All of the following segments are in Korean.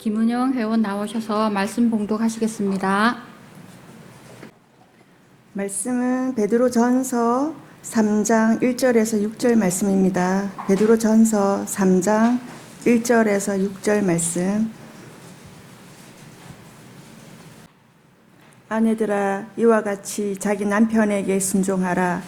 김은영 회원 나오셔서 말씀 봉독하시겠습니다. 말씀은 베드로전서 3장 1절에서 6절 말씀입니다. 베드로전서 3장 1절에서 6절 말씀. 아내들아, 이와 같이 자기 남편에게 순종하라.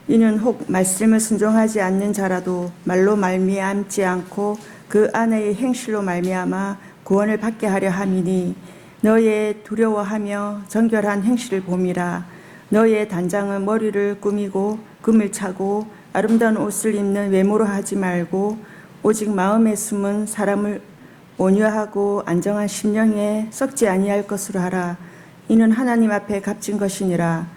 이는 혹 말씀을 순종하지 않는 자라도 말로 말미암지 않고 그 아내의 행실로 말미암아 구원을 받게 하려 함이니, 너의 두려워하며 정결한 행실을 봄이라. 너의 단장은 머리를 꾸미고 금을 차고 아름다운 옷을 입는 외모로 하지 말고, 오직 마음에 숨은 사람을 온유하고 안정한 심령에 썩지 아니할 것으로 하라. 이는 하나님 앞에 값진 것이니라.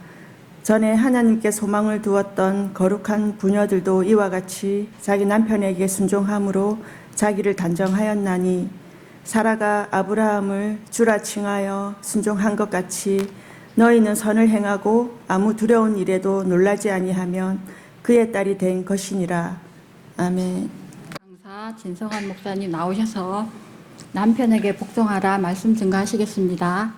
전에 하나님께 소망을 두었던 거룩한 부녀들도 이와 같이 자기 남편에게 순종함으로 자기를 단정하였나니, 사라가 아브라함을 주라 칭하여 순종한 것 같이 너희는 선을 행하고 아무 두려운 일에도 놀라지 아니하면 그의 딸이 된 것이니라. 아멘. 강사 진성환 목사님 나오셔서 남편에게 복종하라 말씀 증거하시겠습니다.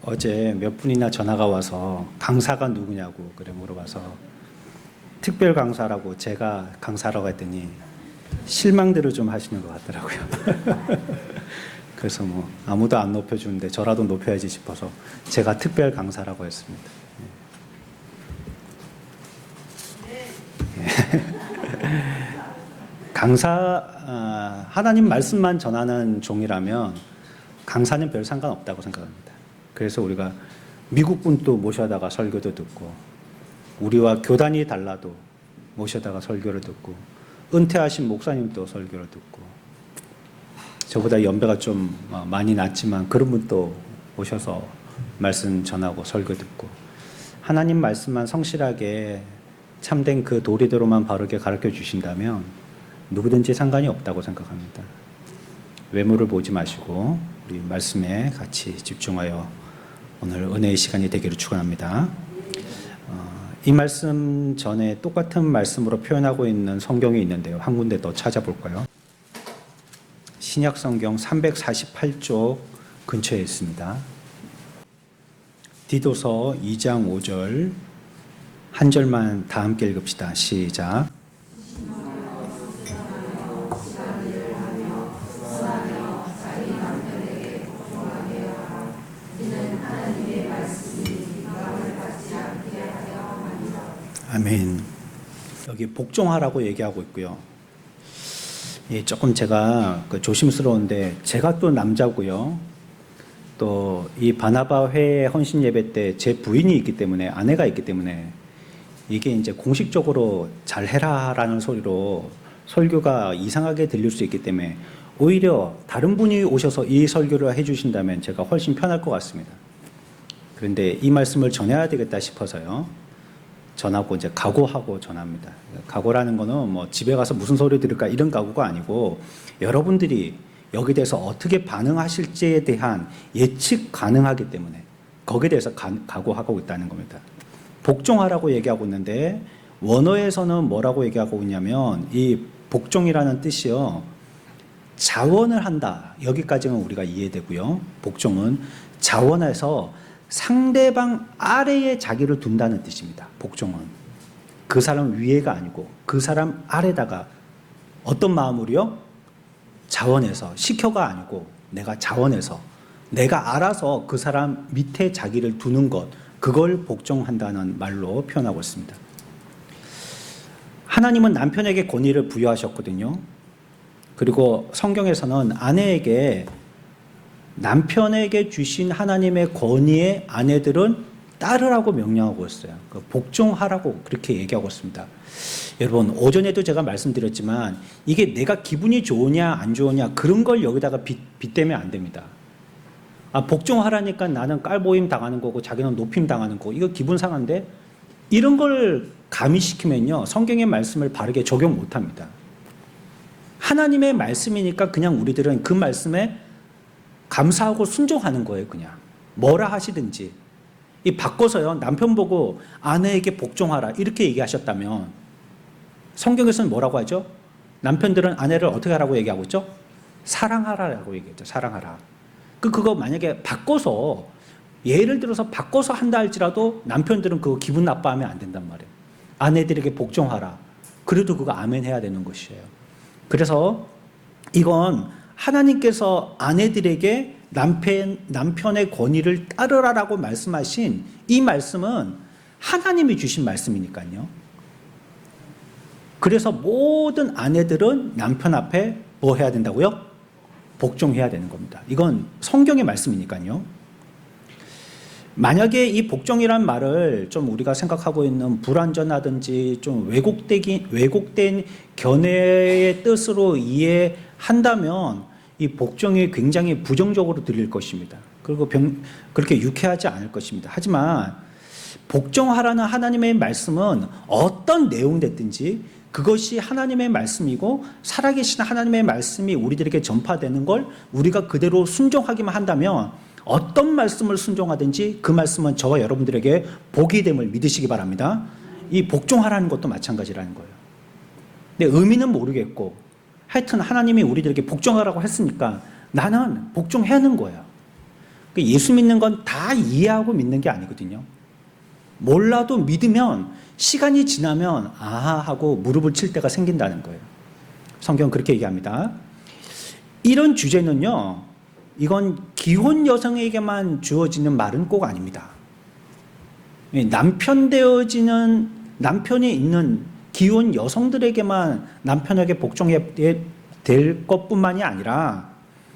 어제 몇 분이나 전화가 와서 강사가 누구냐고 그래 물어봐서 특별 강사라고 제가 강사라고 했더니 실망들을 좀 하시는 것 같더라고요. 그래서 뭐 아무도 안 높여주는데 저라도 높여야지 싶어서 제가 특별 강사라고 했습니다. 강사, 하나님 말씀만 전하는 종이라면 강사는 별 상관없다고 생각합니다. 그래서 우리가 미국 분도 모셔다가 설교도 듣고, 우리와 교단이 달라도 모셔다가 설교를 듣고, 은퇴하신 목사님도 설교를 듣고, 저보다 연배가 좀 많이 낮지만 그런 분도 오셔서 말씀 전하고 설교 듣고, 하나님 말씀만 성실하게 참된 그 도리대로만 바르게 가르쳐 주신다면 누구든지 상관이 없다고 생각합니다. 외모를 보지 마시고 우리 말씀에 같이 집중하여 오늘 은혜의 시간이 되기를 축원합니다. 이 말씀 전에 똑같은 말씀으로 표현하고 있는 성경이 있는데요. 한 군데 더 찾아볼까요? 신약 성경 348쪽 근처에 있습니다. 디도서 2장 5절 한 절만 다 함께 읽읍시다. 시작. 아멘. 여기 복종하라고 얘기하고 있고요. 예, 조금 제가 조심스러운데, 제가 또 남자고요. 또 이 바나바 회의 헌신 예배 때 제 부인이 있기 때문에, 아내가 있기 때문에 이게 이제 공식적으로 잘 해라라는 소리로 설교가 이상하게 들릴 수 있기 때문에 오히려 다른 분이 오셔서 이 설교를 해주신다면 제가 훨씬 편할 것 같습니다. 그런데 이 말씀을 전해야 되겠다 싶어서요. 전하고 이제 각오하고 전합니다. 각오라는 거는 뭐 집에 가서 무슨 소리 들을까 이런 각오가 아니고, 여러분들이 여기에 대해서 어떻게 반응하실지에 대한 예측 가능하기 때문에 거기에 대해서 각오하고 있다는 겁니다. 복종하라고 얘기하고 있는데, 원어에서는 뭐라고 얘기하고 있냐면, 이 복종이라는 뜻이요, 자원을 한다, 여기까지는 우리가 이해되고요. 복종은 자원해서 상대방 아래에 자기를 둔다는 뜻입니다. 복종은 그 사람 위에가 아니고 그 사람 아래다가 어떤 마음으로요? 자원해서, 시켜가 아니고 내가 자원해서, 내가 알아서 그 사람 밑에 자기를 두는 것, 그걸 복종한다는 말로 표현하고 있습니다. 하나님은 남편에게 권위를 부여하셨거든요. 그리고 성경에서는 아내에게, 남편에게 주신 하나님의 권위에 아내들은 따르라고 명령하고 있어요. 복종하라고 그렇게 얘기하고 있습니다. 여러분, 오전에도 제가 말씀드렸지만 이게 내가 기분이 좋으냐 안 좋으냐 그런 걸 여기다가 빗대면 안 됩니다. 복종하라니까 나는 깔보임 당하는 거고 자기는 높임 당하는 거고, 이거 기분 상한데, 이런 걸 가미시키면요 성경의 말씀을 바르게 적용 못합니다. 하나님의 말씀이니까 그냥 우리들은 그 말씀에 감사하고 순종하는 거예요. 그냥 뭐라 하시든지. 이 바꿔서요, 남편 보고 아내에게 복종하라 이렇게 얘기하셨다면 성경에서는 뭐라고 하죠? 남편들은 아내를 어떻게 하라고 얘기하고 있죠? 사랑하라라고 얘기했죠. 사랑하라. 그거 만약에 바꿔서 예를 들어서 바꿔서 한다 할지라도 남편들은 그거 기분 나빠하면 안 된단 말이에요. 아내들에게 복종하라. 그래도 그거 아멘 해야 되는 것이에요. 그래서 이건 하나님께서 아내들에게 남편의 권위를 따르라라고 말씀하신 이 말씀은 하나님이 주신 말씀이니까요. 그래서 모든 아내들은 남편 앞에 뭐 해야 된다고요? 복종해야 되는 겁니다. 이건 성경의 말씀이니까요. 만약에 이 복종이란 말을 좀 우리가 생각하고 있는 불완전하든지 좀 왜곡된 견해의 뜻으로 이해한다면 이 복종이 굉장히 부정적으로 들릴 것입니다. 그리고 그렇게 유쾌하지 않을 것입니다. 하지만 복종하라는 하나님의 말씀은 어떤 내용 됐든지 그것이 하나님의 말씀이고 살아계신 하나님의 말씀이 우리들에게 전파되는 걸 우리가 그대로 순종하기만 한다면 어떤 말씀을 순종하든지 그 말씀은 저와 여러분들에게 복이 됨을 믿으시기 바랍니다. 이 복종하라는 것도 마찬가지라는 거예요. 근데 의미는 모르겠고 하여튼 하나님이 우리들에게 복종하라고 했으니까 나는 복종해야 하는 거예요. 예수 믿는 건 다 이해하고 믿는 게 아니거든요. 몰라도 믿으면 시간이 지나면 아하 하고 무릎을 칠 때가 생긴다는 거예요. 성경은 그렇게 얘기합니다. 이런 주제는요, 이건 기혼 여성에게만 주어지는 말은 꼭 아닙니다. 남편이 있는 기혼 여성들에게만 남편에게 복종해야 될 것뿐만이 아니라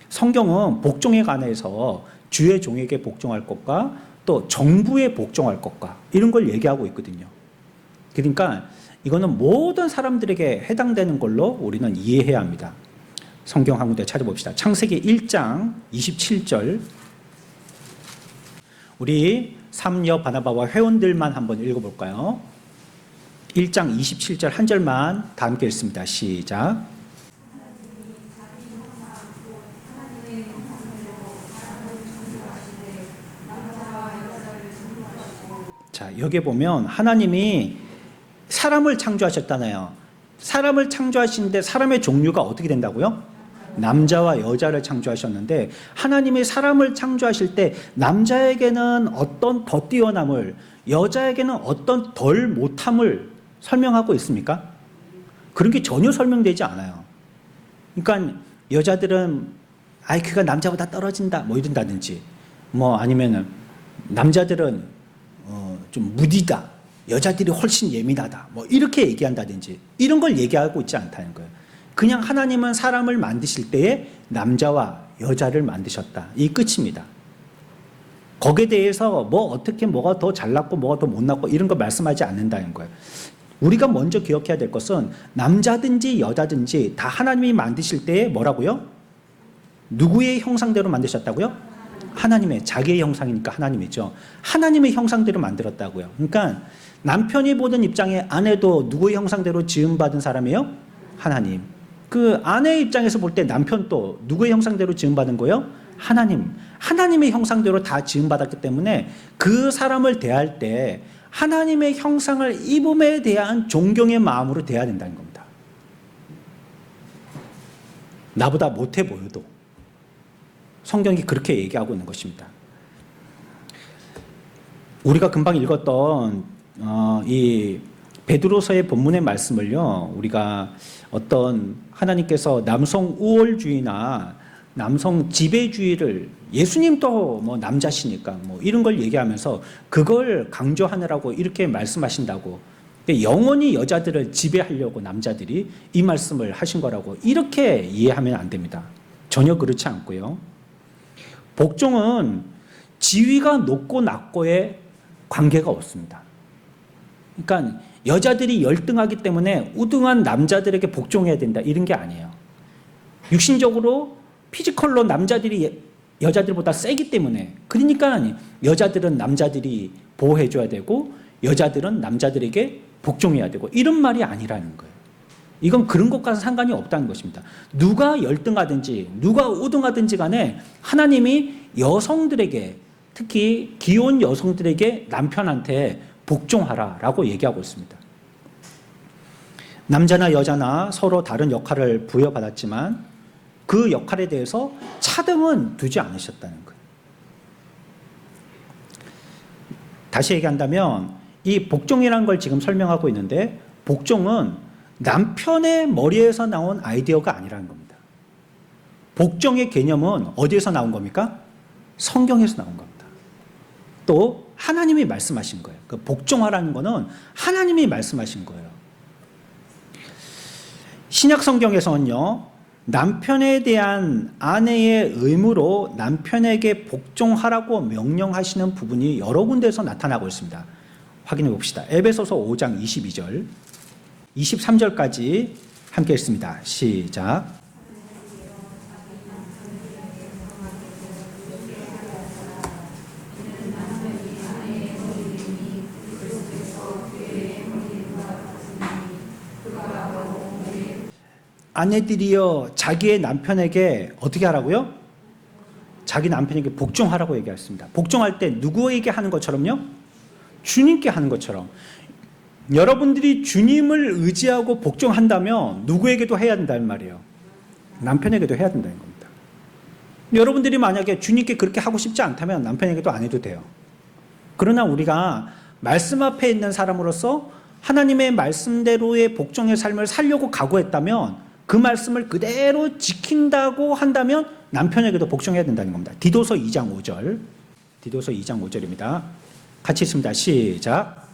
성경은 복종에 관해서 주의 종에게 복종할 것과 또 정부에 복종할 것과 이런 걸 얘기하고 있거든요. 그러니까 이거는 모든 사람들에게 해당되는 걸로 우리는 이해해야 합니다. 성경 한 군데 찾아봅시다. 창세기 1장 27절. 우리 삼녀 바나바와 회원들만 한번 읽어볼까요? 1장 27절 한 절만 다 함께 읽습니다. 시작. 자, 여기 보면 하나님이 사람을 창조하셨잖아요. 사람을 창조하시는데 사람의 종류가 어떻게 된다고요? 남자와 여자를 창조하셨는데 하나님이 사람을 창조하실 때 남자에게는 어떤 더 뛰어남을, 여자에게는 어떤 덜 못함을 설명하고 있습니까? 그런 게 전혀 설명되지 않아요. 그러니까 여자들은 IQ가 남자보다 떨어진다 뭐 이런다든지, 뭐 아니면은 남자들은 좀 무디다, 여자들이 훨씬 예민하다 뭐 이렇게 얘기한다든지 이런 걸 얘기하고 있지 않다는 거예요. 그냥 하나님은 사람을 만드실 때에 남자와 여자를 만드셨다. 이 끝입니다. 거기에 대해서 뭐 어떻게 뭐가 더 잘났고 뭐가 더 못났고 이런 거 말씀하지 않는다는 거예요. 우리가 먼저 기억해야 될 것은 남자든지 여자든지 다 하나님이 만드실 때에 뭐라고요? 누구의 형상대로 만드셨다고요? 하나님의, 자기의 형상이니까 하나님이죠. 하나님의 형상대로 만들었다고요. 그러니까 남편이 보는 입장에 아내도 누구의 형상대로 지음받은 사람이에요? 하나님. 그 아내의 입장에서 볼 때 남편도 누구의 형상대로 지음받은 거예요? 하나님. 하나님의 형상대로 다 지음받았기 때문에 그 사람을 대할 때 하나님의 형상을 입음에 대한 존경의 마음으로 대해야 된다는 겁니다. 나보다 못해 보여도 성경이 그렇게 얘기하고 있는 것입니다. 우리가 금방 읽었던 이 베드로서의 본문의 말씀을요, 우리가 어떤 하나님께서 남성 우월주의나 남성 지배주의를, 예수님도 뭐 남자시니까 뭐 이런 걸 얘기하면서 그걸 강조하느라고 이렇게 말씀하신다고, 영원히 여자들을 지배하려고 남자들이 이 말씀을 하신 거라고 이렇게 이해하면 안 됩니다. 전혀 그렇지 않고요. 복종은 지위가 높고 낮고의 관계가 없습니다. 그러니까 여자들이 열등하기 때문에 우등한 남자들에게 복종해야 된다 이런 게 아니에요. 육신적으로 피지컬로 남자들이 여자들보다 세기 때문에, 그러니까 여자들은 남자들이 보호해줘야 되고 여자들은 남자들에게 복종해야 되고 이런 말이 아니라는 거예요. 이건 그런 것과는 상관이 없다는 것입니다. 누가 열등하든지 누가 우등하든지 간에 하나님이 여성들에게, 특히 기혼 여성들에게 남편한테 복종하라라고 얘기하고 있습니다. 남자나 여자나 서로 다른 역할을 부여받았지만 그 역할에 대해서 차등은 두지 않으셨다는 거예요. 다시 얘기한다면 이 복종이라는 걸 지금 설명하고 있는데 복종은 남편의 머리에서 나온 아이디어가 아니라는 겁니다. 복종의 개념은 어디에서 나온 겁니까? 성경에서 나온 겁니다. 또 하나님이 말씀하신 거예요. 그 복종하라는 거는 하나님이 말씀하신 거예요. 신약 성경에서는요, 남편에 대한 아내의 의무로 남편에게 복종하라고 명령하시는 부분이 여러 군데에서 나타나고 있습니다. 확인해 봅시다. 에베소서 5장 22절, 23절까지 함께 읽습니다. 시작. 아내들이여 자기의 남편에게 어떻게 하라고요? 자기 남편에게 복종하라고 얘기했습니다. 복종할 때 누구에게 하는 것처럼요? 주님께 하는 것처럼. 여러분들이 주님을 의지하고 복종한다면 누구에게도 해야 된다는 말이에요. 남편에게도 해야 된다는 겁니다. 여러분들이 만약에 주님께 그렇게 하고 싶지 않다면 남편에게도 안 해도 돼요. 그러나 우리가 말씀 앞에 있는 사람으로서 하나님의 말씀대로의 복종의 삶을 살려고 각오했다면 그 말씀을 그대로 지킨다고 한다면 남편에게도 복종해야 된다는 겁니다. 디도서 2장 5절. 디도서 2장 5절입니다. 같이 읽습니다. 시작.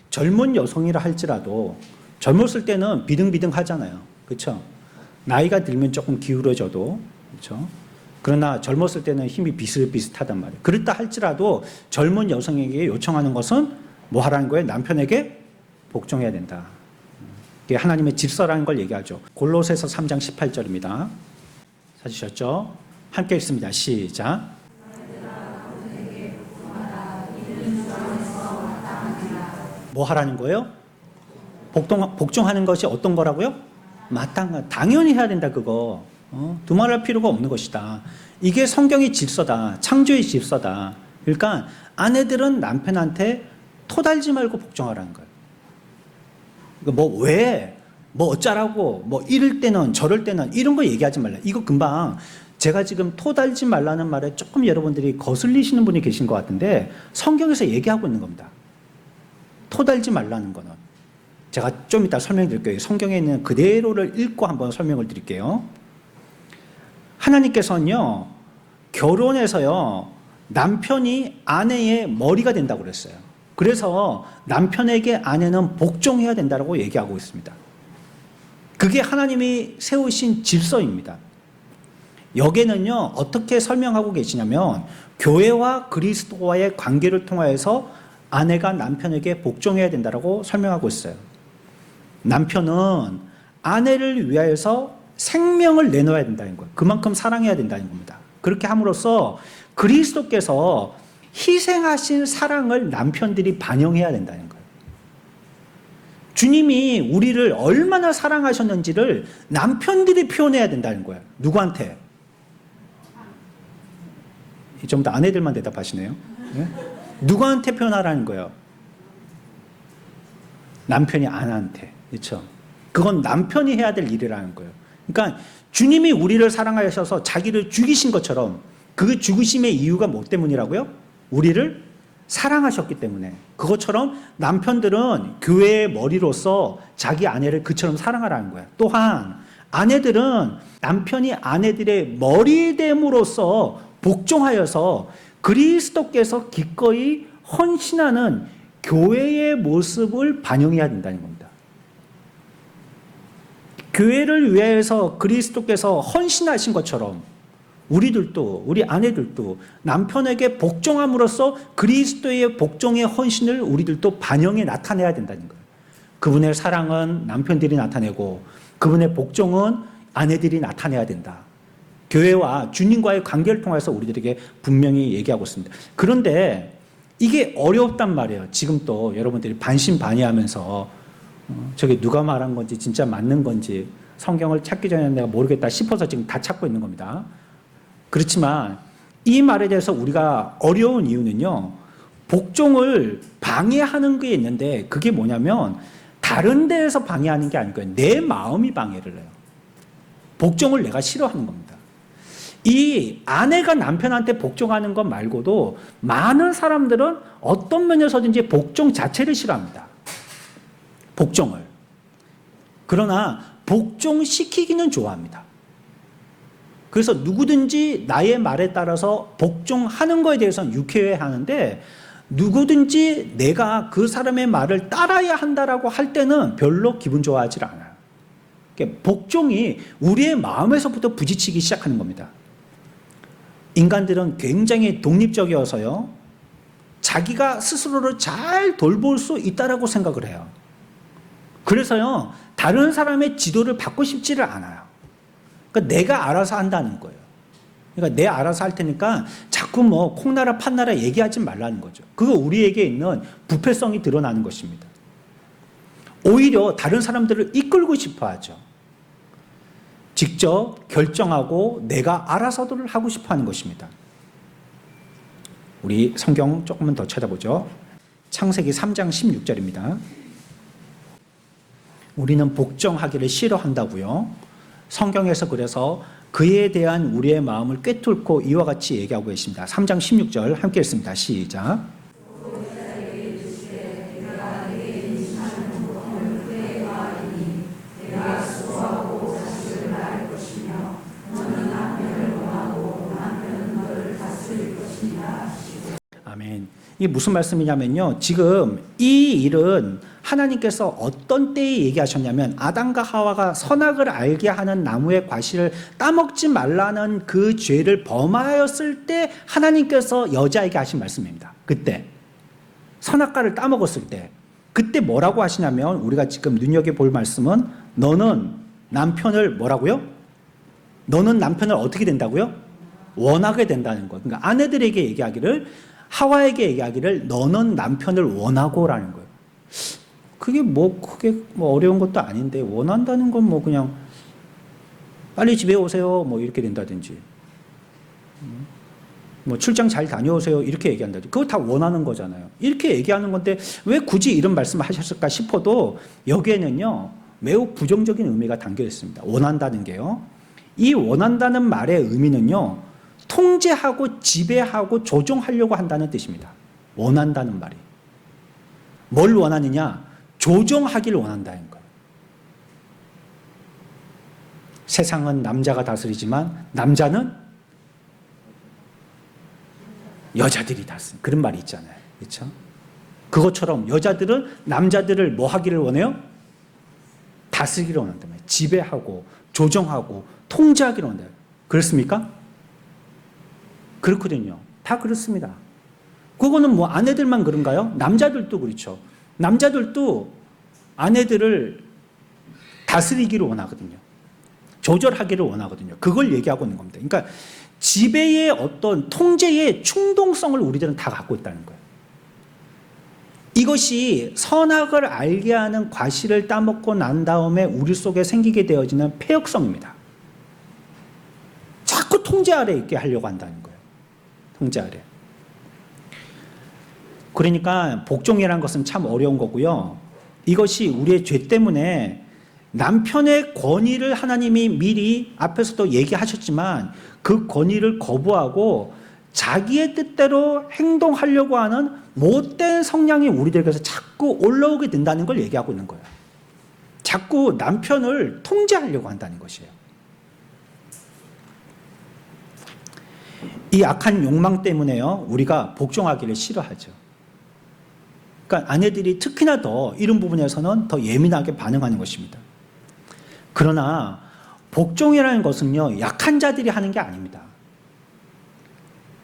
젊은 여성이라 할지라도 젊었을 때는 비등비등 하잖아요. 그렇죠? 나이가 들면 조금 기울어져도, 그렇죠? 그러나 젊었을 때는 힘이 비슷비슷하단 말이에요. 그렇다 할지라도 젊은 여성에게 요청하는 것은 뭐 하라는 거예요? 남편에게 복종해야 된다. 이게 하나님의 질서라는 걸 얘기하죠. 골로새서 3장 18절입니다. 찾으셨죠? 함께 읽습니다. 시작. 뭐 하라는 거예요? 복종하는 것이 어떤 거라고요? 마땅한, 당연히 해야 된다 그거. 두말할 필요가 없는 것이다. 이게 성경의 질서다. 창조의 질서다. 그러니까 아내들은 남편한테 토달지 말고 복종하라는 거예요. 뭐 왜, 뭐 어쩌라고, 뭐 이럴 때는 저럴 때는 이런 거 얘기하지 말라. 이거 금방 제가 지금 토달지 말라는 말에 조금 여러분들이 거슬리시는 분이 계신 것 같은데 성경에서 얘기하고 있는 겁니다. 토달지 말라는 거는. 제가 좀 이따 설명드릴게요. 성경에 있는 그대로를 읽고 한번 설명을 드릴게요. 하나님께서는요, 결혼해서요, 남편이 아내의 머리가 된다고 그랬어요. 그래서 남편에게 아내는 복종해야 된다고 얘기하고 있습니다. 그게 하나님이 세우신 질서입니다. 여기는요, 어떻게 설명하고 계시냐면, 교회와 그리스도와의 관계를 통하여서 아내가 남편에게 복종해야 된다고 설명하고 있어요. 남편은 아내를 위하여서 생명을 내놓아야 된다는 거예요. 그만큼 사랑해야 된다는 겁니다. 그렇게 함으로써 그리스도께서 희생하신 사랑을 남편들이 반영해야 된다는 거예요. 주님이 우리를 얼마나 사랑하셨는지를 남편들이 표현해야 된다는 거예요. 누구한테? 전부 다 아내들만 대답하시네요. 네? 누구한테 표현하라는 거예요? 남편이 아내한테. 그렇죠? 그건 남편이 해야 될 일이라는 거예요. 그러니까 주님이 우리를 사랑하셔서 자기를 죽이신 것처럼 그 죽으심의 이유가 뭐 때문이라고요? 우리를 사랑하셨기 때문에. 그것처럼 남편들은 교회의 머리로서 자기 아내를 그처럼 사랑하라는 거야. 또한 아내들은 남편이 아내들의 머리됨으로써 복종하여서 그리스도께서 기꺼이 헌신하는 교회의 모습을 반영해야 된다는 겁니다. 교회를 위해서 그리스도께서 헌신하신 것처럼 우리들도, 우리 아내들도 남편에게 복종함으로써 그리스도의 복종의 헌신을 우리들도 반영해 나타내야 된다는 거예요. 그분의 사랑은 남편들이 나타내고 그분의 복종은 아내들이 나타내야 된다. 교회와 주님과의 관계를 통해서 우리들에게 분명히 얘기하고 있습니다. 그런데 이게 어렵단 말이에요. 지금 또 여러분들이 반신반의하면서 저게 누가 말한 건지 진짜 맞는 건지 성경을 찾기 전에 내가 모르겠다 싶어서 지금 다 찾고 있는 겁니다. 그렇지만 이 말에 대해서 우리가 어려운 이유는요, 복종을 방해하는 게 있는데 그게 뭐냐면 다른 데에서 방해하는 게 아니고요. 내 마음이 방해를 해요. 복종을 내가 싫어하는 겁니다. 이 아내가 남편한테 복종하는 것 말고도 많은 사람들은 어떤 면에서든지 복종 자체를 싫어합니다. 복종을. 그러나 복종시키기는 좋아합니다. 그래서 누구든지 나의 말에 따라서 복종하는 거에 대해서는 유쾌해하는데 누구든지 내가 그 사람의 말을 따라야 한다라고 할 때는 별로 기분 좋아하지 않아요. 그러니까 복종이 우리의 마음에서부터 부딪히기 시작하는 겁니다. 인간들은 굉장히 독립적이어서요, 자기가 스스로를 잘 돌볼 수 있다라고 생각을 해요. 그래서요, 다른 사람의 지도를 받고 싶지를 않아요. 그러니까 내가 알아서 한다는 거예요. 그러니까 내 알아서 할 테니까 자꾸 뭐 콩나라 판나라 얘기하지 말라는 거죠. 그거 우리에게 있는 부패성이 드러나는 것입니다. 오히려 다른 사람들을 이끌고 싶어 하죠. 직접 결정하고 내가 알아서들 하고 싶어 하는 것입니다. 우리 성경 조금만 더 찾아보죠. 창세기 3장 16절입니다. 우리는 복종하기를 싫어한다고요. 성경에서 그래서 그에 대한 우리의 마음을 꿰뚫고 이와 같이 얘기하고 계십니다. 3장 16절 함께 읽습니다. 시작. 아멘. 이게 무슨 말씀이냐면요, 지금 이 일은 하나님께서 어떤 때에 얘기하셨냐면 아담과 하와가 선악을 알게 하는 나무의 과실을 따먹지 말라는 그 죄를 범하였을 때 하나님께서 여자에게 하신 말씀입니다. 그때 선악과를 따먹었을 때 그때 뭐라고 하시냐면, 우리가 지금 눈여겨볼 말씀은 너는 남편을 뭐라고요? 너는 남편을 어떻게 된다고요? 원하게 된다는 거예요. 그러니까 아내들에게 얘기하기를, 하와에게 얘기하기를 너는 남편을 원하고라는 거예요. 그게 뭐 크게 뭐 어려운 것도 아닌데, 원한다는 건 뭐 그냥 빨리 집에 오세요 뭐 이렇게 된다든지, 뭐 출장 잘 다녀오세요 이렇게 얘기한다든지, 그거 다 원하는 거잖아요. 이렇게 얘기하는 건데 왜 굳이 이런 말씀을 하셨을까 싶어도 여기에는요 매우 부정적인 의미가 담겨 있습니다. 원한다는 게요, 이 원한다는 말의 의미는요 통제하고 지배하고 조종하려고 한다는 뜻입니다. 원한다는 말이 뭘 원하느냐? 조종하기를 원한다는 거예요. 세상은 남자가 다스리지만 남자는 여자들이 다스린다, 그런 말이 있잖아요. 그렇죠? 그것처럼 여자들은 남자들을 뭐 하기를 원해요? 다스리기를 원한다며, 지배하고 조종하고 통제하기를 원해요. 그렇습니까? 그렇거든요. 다 그렇습니다. 그거는 뭐 아내들만 그런가요? 남자들도 그렇죠. 남자들도 아내들을 다스리기를 원하거든요. 조절하기를 원하거든요. 그걸 얘기하고 있는 겁니다. 그러니까 지배의 어떤 통제의 충동성을 우리들은 다 갖고 있다는 거예요. 이것이 선악을 알게 하는 과실을 따먹고 난 다음에 우리 속에 생기게 되어지는 폐역성입니다. 자꾸 통제 아래 있게 하려고 한다는 거예요. 통제 아래. 그러니까 복종이라는 것은 참 어려운 거고요. 이것이 우리의 죄 때문에 남편의 권위를 하나님이 미리 앞에서도 얘기하셨지만 그 권위를 거부하고 자기의 뜻대로 행동하려고 하는 못된 성향이 우리들에게서 자꾸 올라오게 된다는 걸 얘기하고 있는 거예요. 자꾸 남편을 통제하려고 한다는 것이에요. 이 악한 욕망 때문에요, 우리가 복종하기를 싫어하죠. 그러니까 아내들이 특히나 더 이런 부분에서는 더 예민하게 반응하는 것입니다. 그러나 복종이라는 것은요, 약한 자들이 하는 게 아닙니다.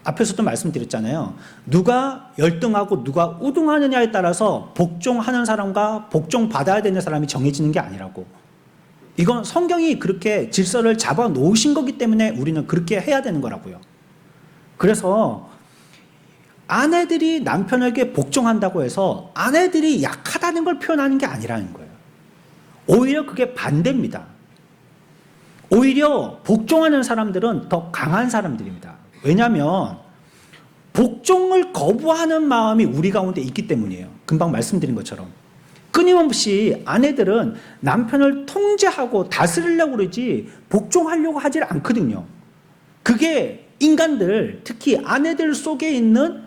앞에서도 말씀드렸잖아요. 누가 열등하고 누가 우등하느냐에 따라서 복종하는 사람과 복종받아야 되는 사람이 정해지는 게 아니라고. 이건 성경이 그렇게 질서를 잡아 놓으신 거기 때문에 우리는 그렇게 해야 되는 거라고요. 그래서 아내들이 남편에게 복종한다고 해서 아내들이 약하다는 걸 표현하는 게 아니라는 거예요. 오히려 그게 반대입니다. 오히려 복종하는 사람들은 더 강한 사람들입니다. 왜냐하면 복종을 거부하는 마음이 우리 가운데 있기 때문이에요. 금방 말씀드린 것처럼. 끊임없이 아내들은 남편을 통제하고 다스리려고 그러지 복종하려고 하질 않거든요. 그게 인간들, 특히 아내들 속에 있는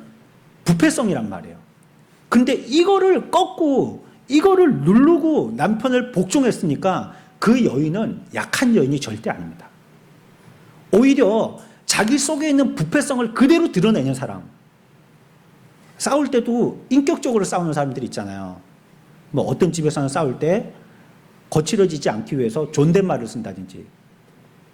부패성이란 말이에요. 근데 이거를 꺾고 이거를 누르고 남편을 복종했으니까 그 여인은 약한 여인이 절대 아닙니다. 오히려 자기 속에 있는 부패성을 그대로 드러내는 사람. 싸울 때도 인격적으로 싸우는 사람들이 있잖아요. 뭐 어떤 집에서는 싸울 때 거칠어지지 않기 위해서 존댓말을 쓴다든지,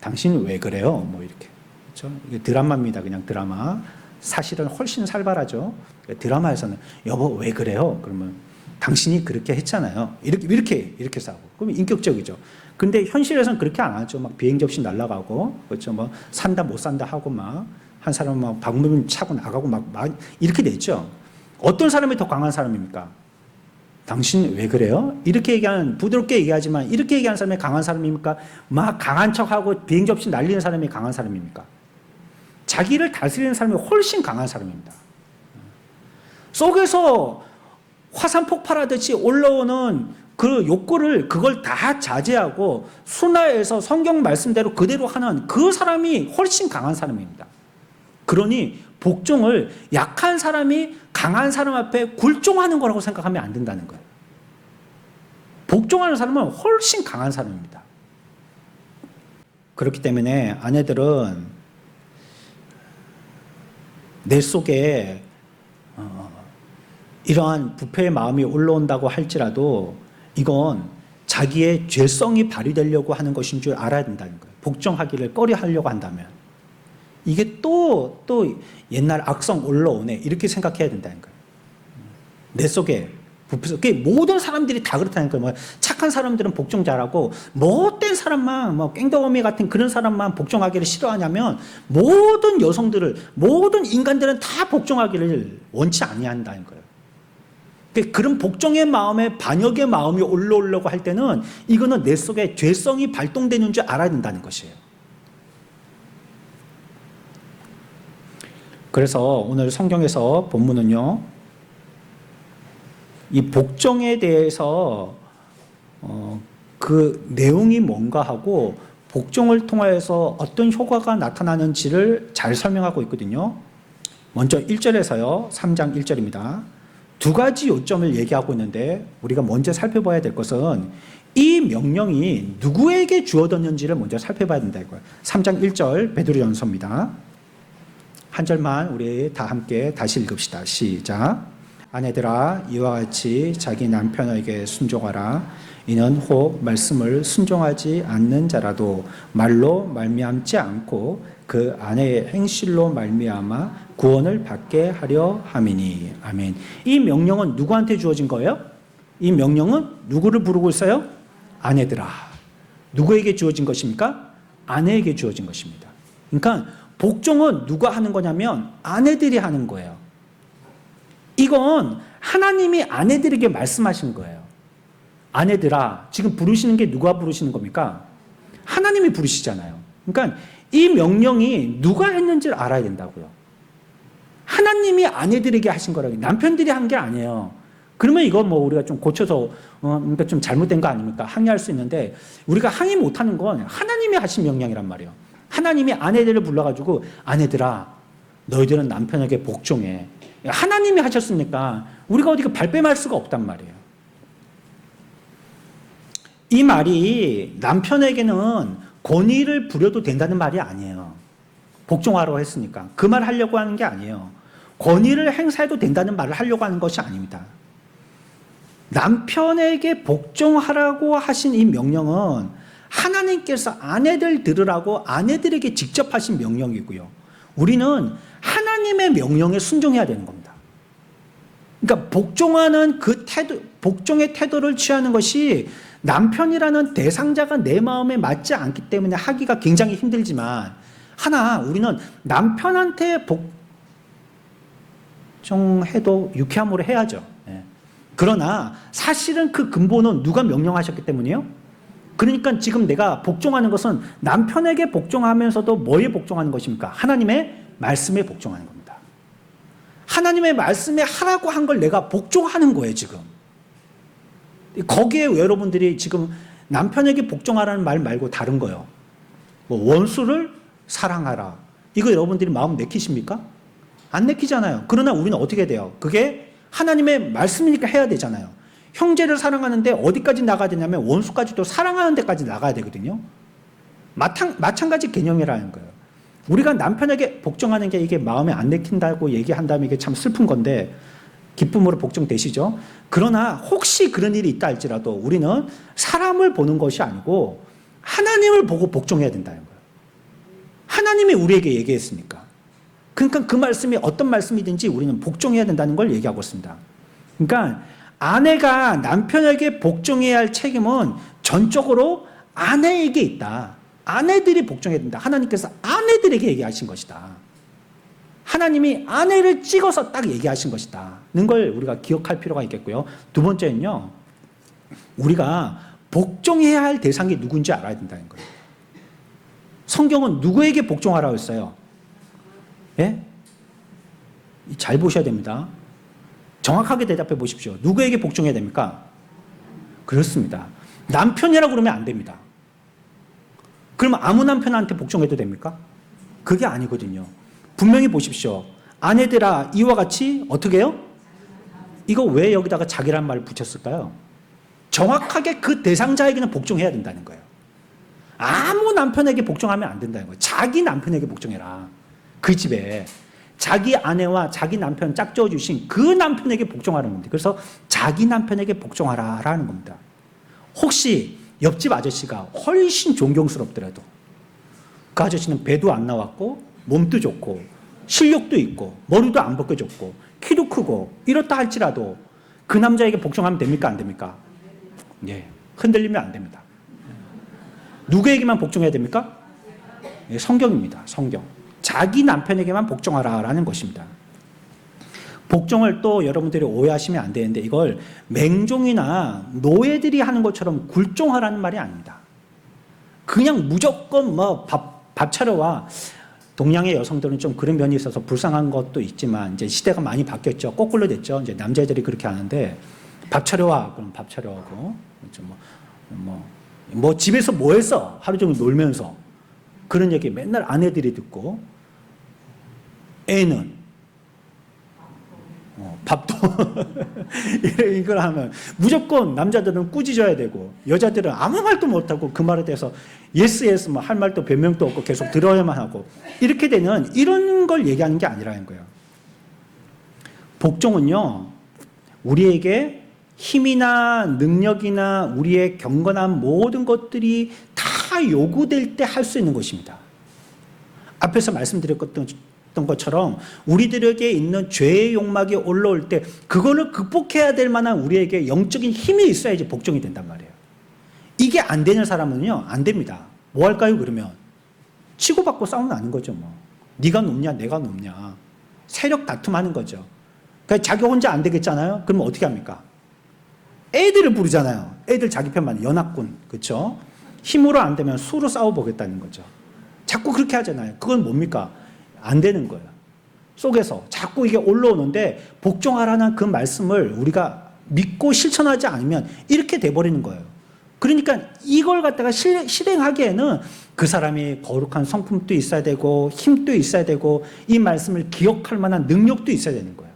당신 왜 그래요? 뭐 이렇게. 그렇죠? 이게 드라마입니다. 그냥 드라마. 사실은 훨씬 살벌하죠. 드라마에서는 여보 왜 그래요? 그러면 당신이 그렇게 했잖아요. 이렇게 싸우고. 그러면 인격적이죠. 근데 현실에서는 그렇게 안 하죠. 막 비행 접시 날아가고, 그렇죠. 뭐 산다 못 산다 하고 막 한 사람은 막 방문 차고 나가고 막 이렇게 되죠. 어떤 사람이 더 강한 사람입니까? 당신 왜 그래요? 이렇게 얘기하는, 부드럽게 얘기하지만 이렇게 얘기하는 사람이 강한 사람입니까? 막 강한 척하고 비행 접시 날리는 사람이 강한 사람입니까? 자기를 다스리는 사람이 훨씬 강한 사람입니다. 속에서 화산 폭발하듯이 올라오는 그 욕구를, 그걸 다 자제하고 순화해서 성경 말씀대로 그대로 하는 그 사람이 훨씬 강한 사람입니다. 그러니 복종을 약한 사람이 강한 사람 앞에 굴종하는 거라고 생각하면 안 된다는 거예요. 복종하는 사람은 훨씬 강한 사람입니다. 그렇기 때문에 아내들은 내 속에 이러한 부패의 마음이 올라온다고 할지라도 이건 자기의 죄성이 발휘되려고 하는 것인 줄 알아야 된다는 거예요. 복종하기를 꺼려 하려고 한다면. 이게 또 옛날 악성 올라오네, 이렇게 생각해야 된다는 거예요. 내 속에 부패성. 모든 사람들이 다 그렇다는 거예요. 뭐 착한 사람들은 복종 잘하고 못된 사람만, 뭐 깽덕어미 같은 그런 사람만 복종하기를 싫어하냐면, 모든 여성들을, 모든 인간들은 다 복종하기를 원치 아니한다는 거예요. 그런 복종의 마음에 반역의 마음이 올라오려고 할 때는 이거는 내 속에 죄성이 발동되는 줄 알아야 된다는 것이에요. 그래서 오늘 성경에서 본문은요, 이 복종에 대해서 그 내용이 뭔가 하고 복종을 통하여서 어떤 효과가 나타나는지를 잘 설명하고 있거든요. 먼저 1절에서요, 3장 1절입니다. 두 가지 요점을 얘기하고 있는데 우리가 먼저 살펴봐야 될 것은 이 명령이 누구에게 주어졌는지를 먼저 살펴봐야 된다 이거예요. 3장 1절 베드로전서입니다. 한 절만 우리 다 함께 다시 읽읍시다. 시작. 아내들아 이와 같이 자기 남편에게 순종하라. 이는 혹 말씀을 순종하지 않는 자라도 말로 말미암지 않고 그 아내의 행실로 말미암아 구원을 받게 하려 함이니. 아멘. 이 명령은 누구한테 주어진 거예요? 이 명령은 누구를 부르고 있어요? 아내들아. 누구에게 주어진 것입니까? 아내에게 주어진 것입니다. 그러니까 복종은 누가 하는 거냐면 아내들이 하는 거예요. 이건 하나님이 아내들에게 말씀하신 거예요. 아내들아, 지금 부르시는 게 누가 부르시는 겁니까? 하나님이 부르시잖아요. 그러니까 이 명령이 누가 했는지를 알아야 된다고요. 하나님이 아내들에게 하신 거라고, 남편들이 한 게 아니에요. 그러면 이거 뭐 우리가 좀 고쳐서 그러니까 좀 잘못된 거 아닙니까? 항의할 수 있는데, 우리가 항의 못하는 건 하나님이 하신 명령이란 말이에요. 하나님이 아내들을 불러가지고 아내들아 너희들은 남편에게 복종해. 하나님이 하셨으니까 우리가 어디 발뺌할 수가 없단 말이에요. 이 말이 남편에게는 권위를 부려도 된다는 말이 아니에요. 복종하라고 했으니까 그 말 하려고 하는 게 아니에요. 권위를 행사해도 된다는 말을 하려고 하는 것이 아닙니다. 남편에게 복종하라고 하신 이 명령은 하나님께서 아내들 들으라고 아내들에게 직접 하신 명령이고요. 우리는 하나님의 명령에 순종해야 되는 겁니다. 그러니까 복종하는 그 태도, 복종의 태도를 취하는 것이 남편이라는 대상자가 내 마음에 맞지 않기 때문에 하기가 굉장히 힘들지만, 하나 우리는 남편한테 복종해도 유쾌함으로 해야죠. 그러나 사실은 그 근본은 누가 명령하셨기 때문이에요? 그러니까 지금 내가 복종하는 것은 남편에게 복종하면서도 뭐에 복종하는 것입니까? 하나님의 말씀에 복종하는 겁니다. 하나님의 말씀에 하라고 한 걸 내가 복종하는 거예요, 지금. 거기에 여러분들이 지금 남편에게 복종하라는 말 말고 다른 거요. 뭐 원수를 사랑하라. 이거 여러분들이 마음 내키십니까? 안 내키잖아요. 그러나 우리는 어떻게 돼요? 그게 하나님의 말씀이니까 해야 되잖아요. 형제를 사랑하는데 어디까지 나가야 되냐면 원수까지도 사랑하는 데까지 나가야 되거든요. 마찬가지 개념이라는 거예요. 우리가 남편에게 복종하는 게 이게 마음에 안 내킨다고 얘기한다면 이게 참 슬픈 건데 기쁨으로 복종되시죠? 그러나 혹시 그런 일이 있다 할지라도 우리는 사람을 보는 것이 아니고 하나님을 보고 복종해야 된다는 거예요. 하나님이 우리에게 얘기했으니까. 그러니까 그 말씀이 어떤 말씀이든지 우리는 복종해야 된다는 걸 얘기하고 있습니다. 그러니까 아내가 남편에게 복종해야 할 책임은 전적으로 아내에게 있다. 아내들이 복종해야 된다. 하나님께서 아내들에게 얘기하신 것이다. 하나님이 아내를 찍어서 딱 얘기하신 것이다. 는 걸 우리가 기억할 필요가 있겠고요. 두 번째는요. 우리가 복종해야 할 대상이 누군지 알아야 된다는 거예요. 성경은 누구에게 복종하라고 했어요? 예? 잘 보셔야 됩니다. 정확하게 대답해 보십시오. 누구에게 복종해야 됩니까? 그렇습니다. 남편이라고 그러면 안 됩니다. 그러면 아무 남편한테 복종해도 됩니까? 그게 아니거든요. 분명히 보십시오. 아내들아 이와 같이 어떻게 해요? 이거 왜 여기다가 자기란 말을 붙였을까요? 정확하게 그 대상자에게는 복종해야 된다는 거예요. 아무 남편에게 복종하면 안 된다는 거예요. 자기 남편에게 복종해라. 그 집에 자기 아내와 자기 남편 짝지어 주신 그 남편에게 복종하는 겁니다. 그래서 자기 남편에게 복종하라라는 겁니다. 혹시 옆집 아저씨가 훨씬 존경스럽더라도 그 아저씨는 배도 안 나왔고 몸도 좋고 실력도 있고 머리도 안 벗겨졌고 키도 크고 이렇다 할지라도 그 남자에게 복종하면 됩니까? 안 됩니까? 예, 흔들리면 안 됩니다. 누구에게만 복종해야 됩니까? 예, 성경입니다. 성경. 자기 남편에게만 복종하라라는 것입니다. 복종을 또 여러분들이 오해하시면 안 되는데 이걸 맹종이나 노예들이 하는 것처럼 굴종하라는 말이 아닙니다. 그냥 무조건 뭐 밥 차려와. 동양의 여성들은 좀 그런 면이 있어서 불쌍한 것도 있지만 이제 시대가 많이 바뀌었죠. 거꾸로 됐죠. 이제 남자애들이 그렇게 하는데 밥 차려와. 그럼 밥 차려하고 뭐 집에서 뭐 했어? 하루 종일 놀면서 그런 얘기 맨날 아내들이 듣고 애는 밥도 이걸 하면 무조건 남자들은 꾸짖어야 되고 여자들은 아무 말도 못하고 그 말에 대해서 예스 예스 뭐 할 말도 변명도 없고 계속 들어야만 하고 이렇게 되는 이런 걸 얘기하는 게 아니라는 거예요. 복종은요 우리에게 힘이나 능력이나 우리의 경건한 모든 것들이 다 요구될 때 할 수 있는 것입니다. 앞에서 말씀드렸던 것처럼 우리들에게 있는 죄의 욕망이 올라올 때 그거를 극복해야 될 만한 우리에게 영적인 힘이 있어야지 복종이 된단 말이에요. 이게 안 되는 사람은요 안 됩니다. 뭐 할까요 그러면? 치고받고 싸움나는 거죠. 뭐 네가 높냐 내가 높냐 세력 다툼하는 거죠. 그러니까 자기 혼자 안 되겠잖아요. 그러면 어떻게 합니까? 애들을 부르잖아요. 애들 자기 편만 연합군 그렇죠? 힘으로 안 되면 수로 싸워보겠다는 거죠. 자꾸 그렇게 하잖아요. 그건 뭡니까? 안 되는 거예요. 속에서 자꾸 이게 올라오는데 복종하라는 그 말씀을 우리가 믿고 실천하지 않으면 이렇게 돼버리는 거예요. 그러니까 이걸 갖다가 실행하기에는 그 사람이 거룩한 성품도 있어야 되고 힘도 있어야 되고 이 말씀을 기억할 만한 능력도 있어야 되는 거예요.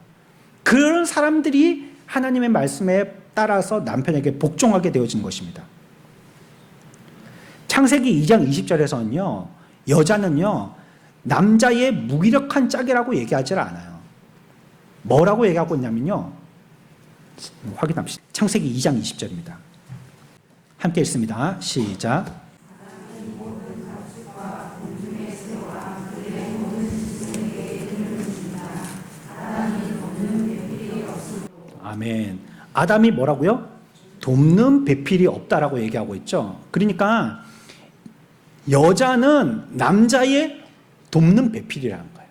그런 사람들이 하나님의 말씀에 따라서 남편에게 복종하게 되어진 것입니다. 창세기 2장 20절에서는요 여자는요 남자의 무기력한 짝이라고 얘기하지 않아요. 뭐라고 얘기하고 있냐면요. 확인합시다. 창세기 2장 20절입니다. 함께 읽습니다. 시작. 아멘. 아담이 뭐라고요? 돕는 배필이 없다라고 얘기하고 있죠. 그러니까 여자는 남자의 돕는 배필이라는 거예요.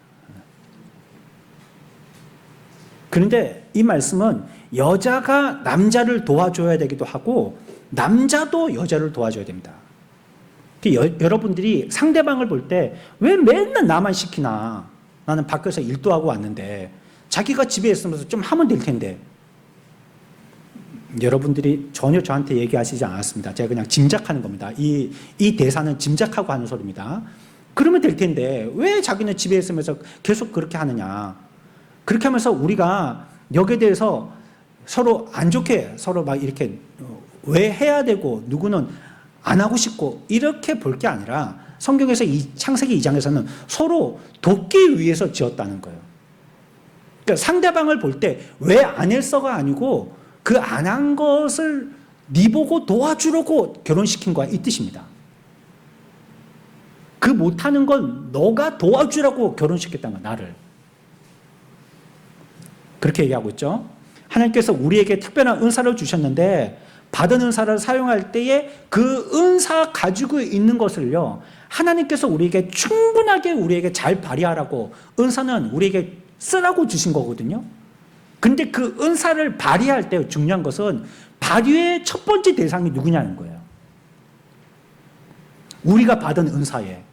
그런데 이 말씀은 여자가 남자를 도와줘야 되기도 하고 남자도 여자를 도와줘야 됩니다. 여러분들이 상대방을 볼 때 왜 맨날 나만 시키나 나는 밖에서 일도 하고 왔는데 자기가 집에 있으면서 좀 하면 될 텐데. 여러분들이 전혀 저한테 얘기하시지 않았습니다. 제가 그냥 짐작하는 겁니다. 이 대사는 짐작하고 하는 소리입니다. 그러면 될 텐데 왜 자기는 집에 있으면서 계속 그렇게 하느냐. 그렇게 하면서 우리가 여기에 대해서 서로 안 좋게 서로 막 이렇게 왜 해야 되고 누구는 안 하고 싶고 이렇게 볼 게 아니라 성경에서 이 창세기 2장에서는 서로 돕기 위해서 지었다는 거예요. 그러니까 상대방을 볼 때 왜 안 했어가 아니고 그 안 한 것을 네 보고 도와주려고 결혼시킨 거야 이 뜻입니다. 그 못하는 건 너가 도와주라고 결혼시켰다는 거야 나를. 그렇게 얘기하고 있죠. 하나님께서 우리에게 특별한 은사를 주셨는데 받은 은사를 사용할 때에 그 은사 가지고 있는 것을요 하나님께서 우리에게 충분하게 우리에게 잘 발휘하라고 은사는 우리에게 쓰라고 주신 거거든요. 근데 그 은사를 발휘할 때 중요한 것은 발휘의 첫 번째 대상이 누구냐는 거예요. 우리가 받은 은사에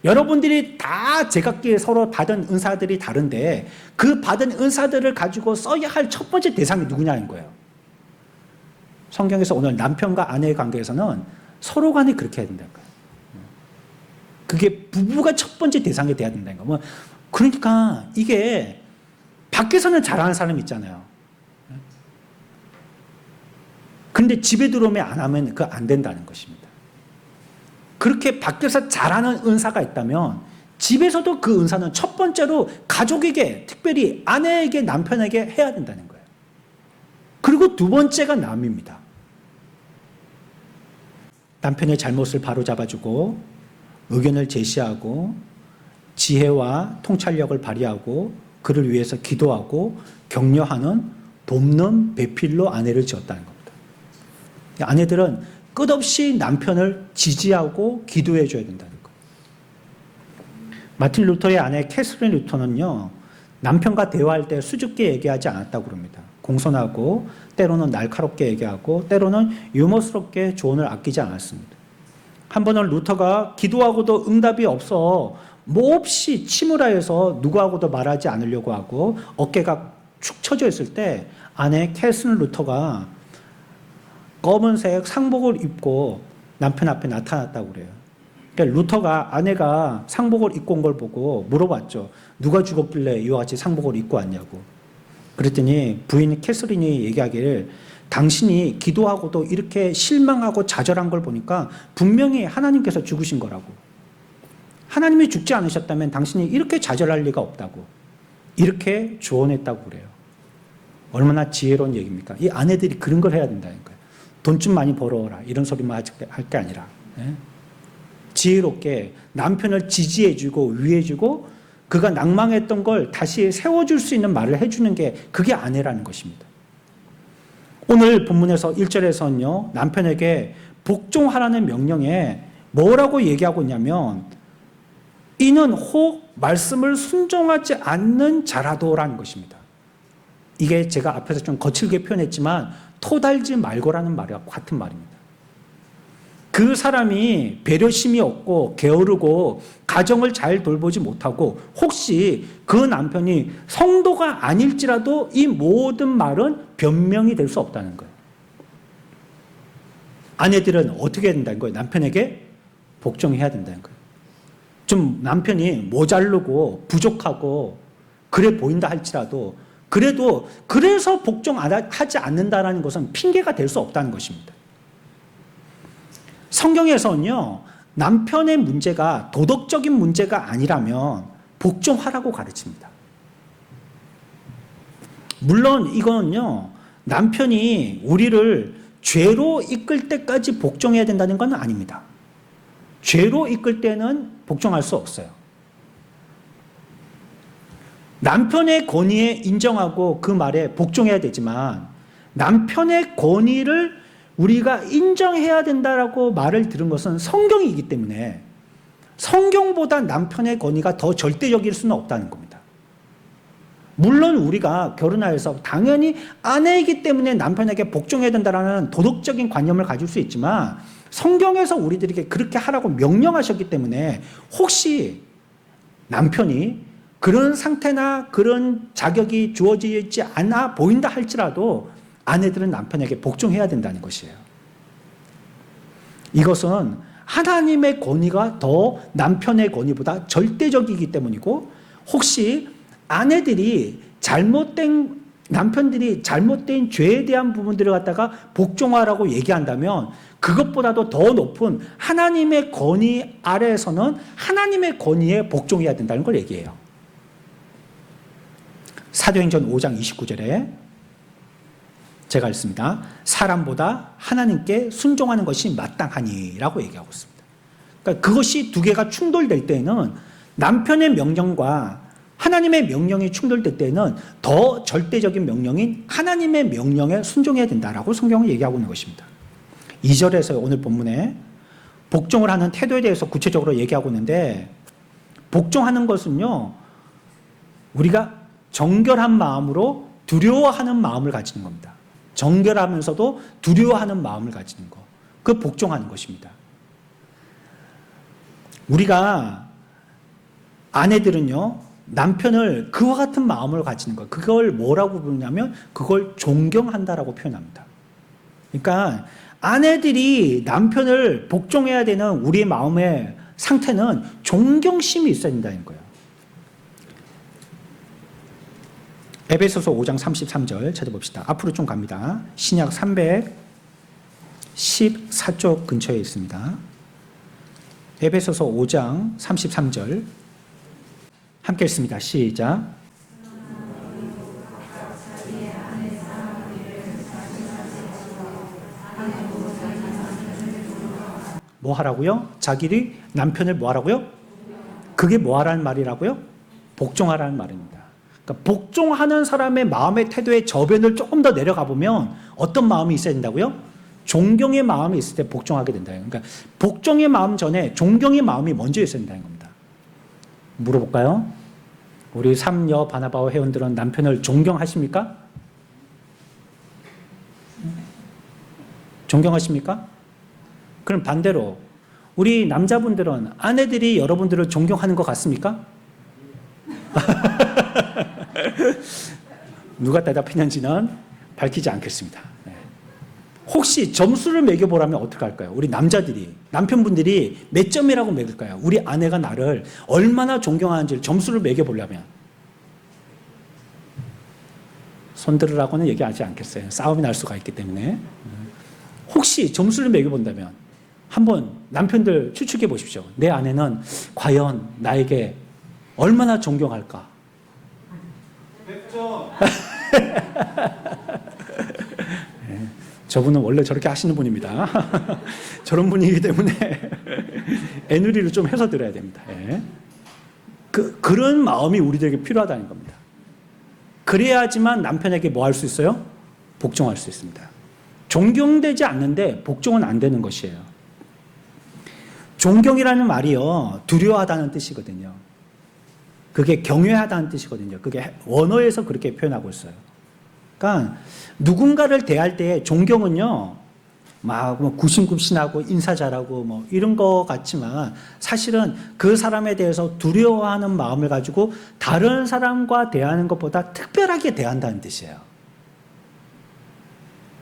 여러분들이 다 제각기 서로 받은 은사들이 다른데 그 받은 은사들을 가지고 써야 할 첫 번째 대상이 누구냐는 거예요. 성경에서 오늘 남편과 아내의 관계에서는 서로 간에 그렇게 해야 된다는 거예요. 그게 부부가 첫 번째 대상이 돼야 된다는 거예요. 그러니까 이게 밖에서는 잘하는 사람 있잖아요. 근데 집에 들어오면 안 하면 그거 안 된다는 것입니다. 그렇게 밖에서 잘하는 은사가 있다면 집에서도 그 은사는 첫 번째로 가족에게 특별히 아내에게 남편에게 해야 된다는 거예요. 그리고 두 번째가 남입니다. 남편의 잘못을 바로잡아주고 의견을 제시하고 지혜와 통찰력을 발휘하고 그를 위해서 기도하고 격려하는 돕는 배필로 아내를 지었다는 겁니다. 아내들은 끝없이 남편을 지지하고 기도해 줘야 된다는 거예요. 마틴 루터의 아내 캐서린 루터는요 남편과 대화할 때 수줍게 얘기하지 않았다고 그럽니다. 공손하고 때로는 날카롭게 얘기하고 때로는 유머스럽게 조언을 아끼지 않았습니다. 한 번은 루터가 기도하고도 응답이 없어 몹시 침울해서 누구하고도 말하지 않으려고 하고 어깨가 축 처져 있을 때 아내 캐서린 루터가 검은색 상복을 입고 남편 앞에 나타났다고 그래요. 그러니까 루터가 아내가 상복을 입고 온 걸 보고 물어봤죠. 누가 죽었길래 이와 같이 상복을 입고 왔냐고. 그랬더니 부인 캐서린이 얘기하기를 당신이 기도하고도 이렇게 실망하고 좌절한 걸 보니까 분명히 하나님께서 죽으신 거라고. 하나님이 죽지 않으셨다면 당신이 이렇게 좌절할 리가 없다고. 이렇게 조언했다고 그래요. 얼마나 지혜로운 얘기입니까? 이 아내들이 그런 걸 해야 된다는 거예요. 돈 좀 많이 벌어라 이런 소리만 할 게 아니라 지혜롭게 남편을 지지해주고 위해주고 그가 낭망했던 걸 다시 세워줄 수 있는 말을 해주는 게 그게 아내라는 것입니다. 오늘 본문에서 1절에서는요 남편에게 복종하라는 명령에 뭐라고 얘기하고 있냐면 이는 혹 말씀을 순종하지 않는 자라도라는 것입니다. 이게 제가 앞에서 좀 거칠게 표현했지만 토달지 말고라는 말과 같은 말입니다. 그 사람이 배려심이 없고 게으르고 가정을 잘 돌보지 못하고 혹시 그 남편이 성도가 아닐지라도 이 모든 말은 변명이 될 수 없다는 거예요. 아내들은 어떻게 해야 된다는 거예요? 남편에게 복종해야 된다는 거예요. 좀 남편이 모자르고 부족하고 그래 보인다 할지라도 그래도 그래서 복종하지 않는다는 것은 핑계가 될 수 없다는 것입니다. 성경에서는요 남편의 문제가 도덕적인 문제가 아니라면 복종하라고 가르칩니다. 물론 이거는요 남편이 우리를 죄로 이끌 때까지 복종해야 된다는 건 아닙니다. 죄로 이끌 때는 복종할 수 없어요. 남편의 권위에 인정하고 그 말에 복종해야 되지만 남편의 권위를 우리가 인정해야 된다라고 말을 들은 것은 성경이기 때문에 성경보다 남편의 권위가 더 절대적일 수는 없다는 겁니다. 물론 우리가 결혼하여서 당연히 아내이기 때문에 남편에게 복종해야 된다라는 도덕적인 관념을 가질 수 있지만 성경에서 우리들에게 그렇게 하라고 명령하셨기 때문에 혹시 남편이 그런 상태나 그런 자격이 주어지지 않아 보인다 할지라도 아내들은 남편에게 복종해야 된다는 것이에요. 이것은 하나님의 권위가 더 남편의 권위보다 절대적이기 때문이고, 혹시 아내들이 남편들이 잘못된 죄에 대한 부분들을 갖다가 복종하라고 얘기한다면 그것보다도 더 높은 하나님의 권위 아래에서는 하나님의 권위에 복종해야 된다는 걸 얘기해요. 사도행전 5장 29절에 제가 읽습니다. 사람보다 하나님께 순종하는 것이 마땅하니라고 얘기하고 있습니다. 그러니까 그것이 두 개가 충돌될 때는, 남편의 명령과 하나님의 명령이 충돌될 때는 더 절대적인 명령인 하나님의 명령에 순종해야 된다라고 성경은 얘기하고 있는 것입니다. 2절에서 오늘 본문에 복종을 하는 태도에 대해서 구체적으로 얘기하고 있는데, 복종하는 것은요, 우리가 정결한 마음으로 두려워하는 마음을 가지는 겁니다. 정결하면서도 두려워하는 마음을 가지는 것, 그 복종하는 것입니다. 우리가 아내들은요, 남편을 그와 같은 마음을 가지는 것, 그걸 뭐라고 부르냐면 그걸 존경한다라고 표현합니다. 그러니까 아내들이 남편을 복종해야 되는 우리의 마음의 상태는 존경심이 있어야 된다는 거예요. 에베소서 5장 33절 찾아봅시다. 앞으로 좀 갑니다. 신약 314쪽 근처에 있습니다. 에베소서 5장 33절 함께 읽습니다. 시작. 뭐 하라고요? 자기의 남편을 뭐 하라고요? 그게 뭐 하라는 말이라고요? 복종하라는 말입니다. 그러니까 복종하는 사람의 마음의 태도의 저변을 조금 더 내려가 보면 어떤 마음이 있어야 된다고요? 존경의 마음이 있을 때 복종하게 된다. 그러니까 복종의 마음 전에 존경의 마음이 먼저 있어야 된다는 겁니다. 물어볼까요? 우리 삼여 바나바와 회원들은 남편을 존경하십니까? 존경하십니까? 그럼 반대로 우리 남자분들은 아내들이 여러분들을 존경하는 것 같습니까? 누가 대답했는지는 밝히지 않겠습니다. 혹시 점수를 매겨보라면 어떻게 할까요? 우리 남자들이, 남편분들이 몇 점이라고 매길까요? 우리 아내가 나를 얼마나 존경하는지를 점수를 매겨보려면. 손 들으라고는 얘기하지 않겠어요. 싸움이 날 수가 있기 때문에. 혹시 점수를 매겨본다면 한번 남편들 추측해 보십시오. 내 아내는 과연 나에게 얼마나 존경할까? 100점. 저분은 원래 저렇게 하시는 분입니다. 저런 분이기 때문에 애누리를 좀 해서 드려야 됩니다. 그런 마음이 우리들에게 필요하다는 겁니다. 그래야지만 남편에게 뭐 할 수 있어요? 복종할 수 있습니다. 존경되지 않는데 복종은 안 되는 것이에요. 존경이라는 말이요, 두려워하다는 뜻이거든요. 그게 경외하다는 뜻이거든요. 그게 원어에서 그렇게 표현하고 있어요. 그러니까 누군가를 대할 때 존경은요, 막 뭐 굽신굽신하고 인사 잘하고 뭐 이런 거 같지만 사실은 그 사람에 대해서 두려워하는 마음을 가지고 다른 사람과 대하는 것보다 특별하게 대한다는 뜻이에요.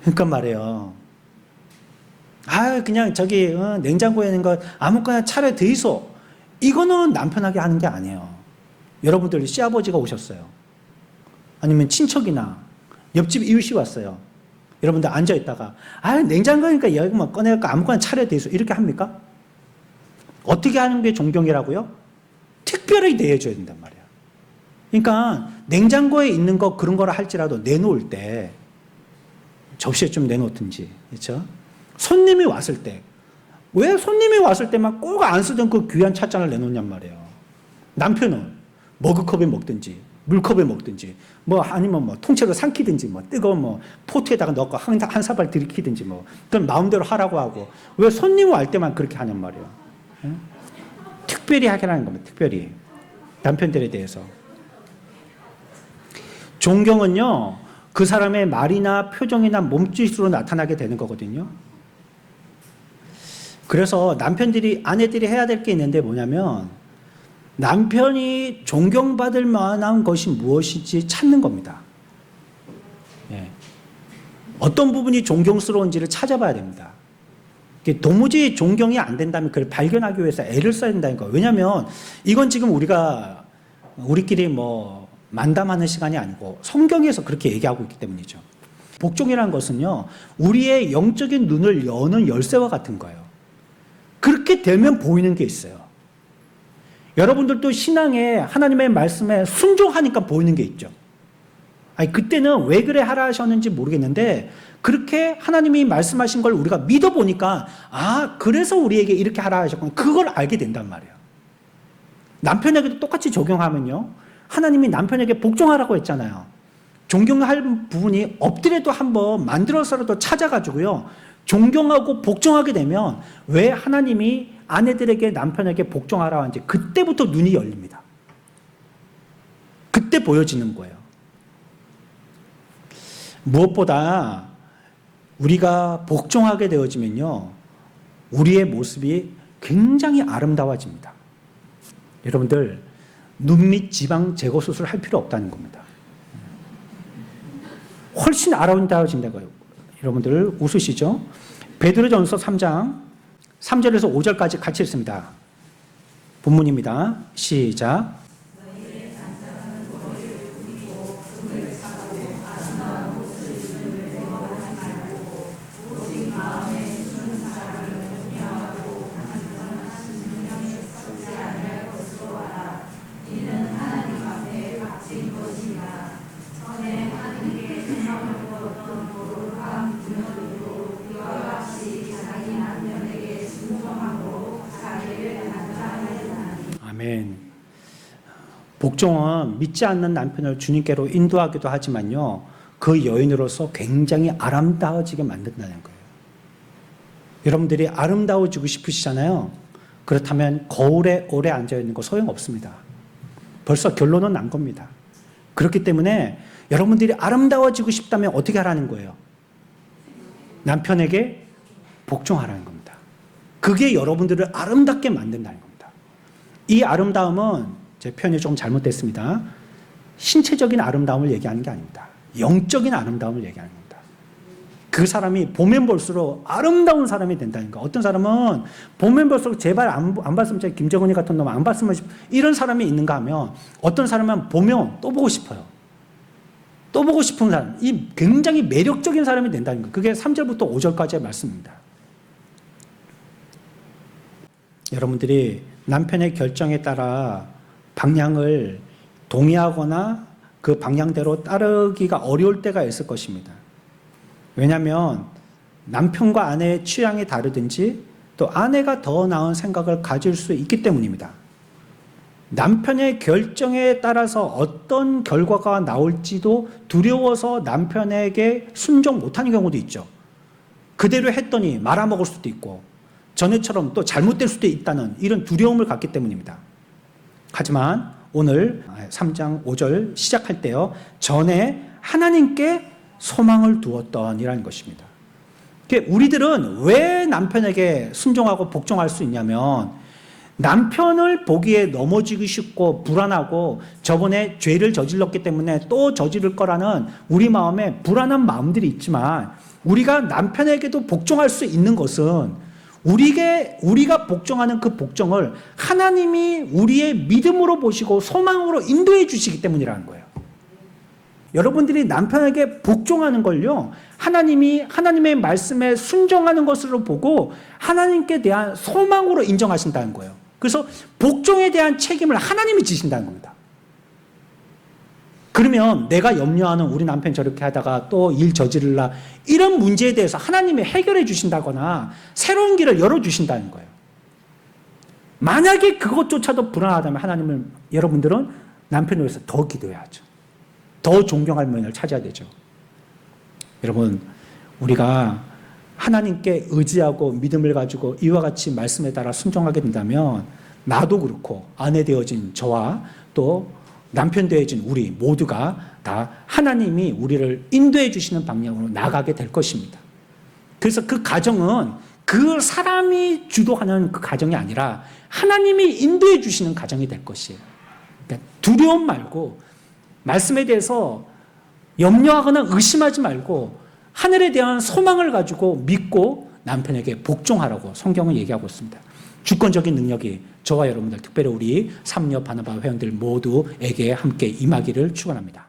그러니까 말이에요. 그냥 저기 냉장고에 있는 거 아무거나 차려 드이소. 이거는 남편에게 하는 게 아니에요. 여러분들 시아버지가 오셨어요. 아니면 친척이나 옆집 이웃이 왔어요. 여러분들 앉아있다가 냉장고니까 여기만 꺼내갖고 아무거나 차려 드이소. 이렇게 합니까? 어떻게 하는 게 존경이라고요? 특별히 대해줘야 된단 말이에요. 그러니까 냉장고에 있는 거 그런 거라 할지라도 내놓을 때 접시에 좀 내놓든지, 그렇죠? 손님이 왔을 때, 왜 손님이 왔을 때만 꼭 안 쓰던 그 귀한 찻잔을 내놓냔 말이에요. 남편은 머그컵에 먹든지 물컵에 먹든지 뭐 아니면 뭐 통째로 삼키든지 뭐 뜨거운 뭐 포트에다가 넣고 한 사발 들이키든지 뭐 그건 마음대로 하라고 하고, 왜 손님 올 때만 그렇게 하냔 말이에요. 특별히 하라는 겁니다. 특별히 남편들에 대해서. 존경은요, 그 사람의 말이나 표정이나 몸짓으로 나타나게 되는 거거든요. 그래서 남편들이, 아내들이 해야 될 게 있는데 뭐냐면 남편이 존경받을 만한 것이 무엇인지 찾는 겁니다. 예. 어떤 부분이 존경스러운지를 찾아봐야 됩니다. 도무지 존경이 안 된다면 그걸 발견하기 위해서 애를 써야 된다는 거예요. 왜냐하면 이건 지금 우리끼리 뭐 만담하는 시간이 아니고 성경에서 그렇게 얘기하고 있기 때문이죠. 복종이라는 것은요, 우리의 영적인 눈을 여는 열쇠와 같은 거예요. 그렇게 되면 보이는 게 있어요. 여러분들도 신앙에 하나님의 말씀에 순종하니까 보이는 게 있죠. 아니, 그때는 왜 그래 하라 하셨는지 모르겠는데 그렇게 하나님이 말씀하신 걸 우리가 믿어보니까 그래서 우리에게 이렇게 하라 하셨구나. 그걸 알게 된단 말이에요. 남편에게도 똑같이 적용하면요, 하나님이 남편에게 복종하라고 했잖아요. 존경할 부분이 없더라도 한번 만들어서라도 찾아가지고요, 존경하고 복종하게 되면 왜 하나님이 아내들에게 남편에게 복종하라고 하는지 그때부터 눈이 열립니다. 그때 보여지는 거예요. 무엇보다 우리가 복종하게 되어지면요, 우리의 모습이 굉장히 아름다워집니다. 여러분들, 눈 밑 지방 제거 수술을 할 필요 없다는 겁니다. 훨씬 아름다워진다고요. 여러분들 웃으시죠? 베드로전서 3장 3절에서 5절까지 같이 읽습니다. 본문입니다. 시작. 아멘. 복종은 믿지 않는 남편을 주님께로 인도하기도 하지만요, 그 여인으로서 굉장히 아름다워지게 만든다는 거예요. 여러분들이 아름다워지고 싶으시잖아요. 그렇다면 거울에 오래 앉아있는 거 소용없습니다. 벌써 결론은 난 겁니다. 그렇기 때문에 여러분들이 아름다워지고 싶다면 어떻게 하라는 거예요? 남편에게 복종하라는 겁니다. 그게 여러분들을 아름답게 만든다는 겁니다. 이 아름다움은, 제 표현이 좀 잘못됐습니다. 신체적인 아름다움을 얘기하는 게 아닙니다. 영적인 아름다움을 얘기하는 겁니다. 그 사람이 보면 볼수록 아름다운 사람이 된다는 거. 어떤 사람은 보면 볼수록 제발 안 봤으면, 제 김정은이 같은 놈 안 봤으면 이런 사람이 있는가 하면, 어떤 사람은 보면 또 보고 싶어요. 또 보고 싶은 사람, 이 굉장히 매력적인 사람이 된다는 거. 그게 3절부터 5절까지의 말씀입니다. 여러분들이 남편의 결정에 따라 방향을 동의하거나 그 방향대로 따르기가 어려울 때가 있을 것입니다. 왜냐하면 남편과 아내의 취향이 다르든지 또 아내가 더 나은 생각을 가질 수 있기 때문입니다. 남편의 결정에 따라서 어떤 결과가 나올지도 두려워서 남편에게 순종 못하는 경우도 있죠. 그대로 했더니 말아먹을 수도 있고 전에처럼 또 잘못될 수도 있다는 이런 두려움을 갖기 때문입니다. 하지만 오늘 3장 5절 시작할 때요, 전에 하나님께 소망을 두었던이라는 것입니다. 우리들은 왜 남편에게 순종하고 복종할 수 있냐면, 남편을 보기에 넘어지기 쉽고 불안하고 저번에 죄를 저질렀기 때문에 또 저지를 거라는 우리 마음에 불안한 마음들이 있지만, 우리가 남편에게도 복종할 수 있는 것은 우리가 복종하는 그 복종을 하나님이 우리의 믿음으로 보시고 소망으로 인도해 주시기 때문이라는 거예요. 여러분들이 남편에게 복종하는 걸요, 하나님이 하나님의 말씀에 순종하는 것으로 보고 하나님께 대한 소망으로 인정하신다는 거예요. 그래서 복종에 대한 책임을 하나님이 지신다는 겁니다. 그러면 내가 염려하는 우리 남편 저렇게 하다가 또 일 저지르라, 이런 문제에 대해서 하나님이 해결해 주신다거나 새로운 길을 열어주신다는 거예요. 만약에 그것조차도 불안하다면 여러분들은 남편을 위해서 더 기도해야죠. 더 존경할 면을 찾아야 되죠. 여러분, 우리가 하나님께 의지하고 믿음을 가지고 이와 같이 말씀에 따라 순종하게 된다면 나도 그렇고 아내 되어진 저와 또 남편 되어진 우리 모두가 다 하나님이 우리를 인도해 주시는 방향으로 나가게 될 것입니다. 그래서 그 가정은 그 사람이 주도하는 그 가정이 아니라 하나님이 인도해 주시는 가정이 될 것이에요. 그러니까 두려움 말고 말씀에 대해서 염려하거나 의심하지 말고 하늘에 대한 소망을 가지고 믿고 남편에게 복종하라고 성경은 얘기하고 있습니다. 주권적인 능력이 저와 여러분들, 특별히 우리 삼녀 바나바 회원들 모두에게 함께 임하기를 축원합니다.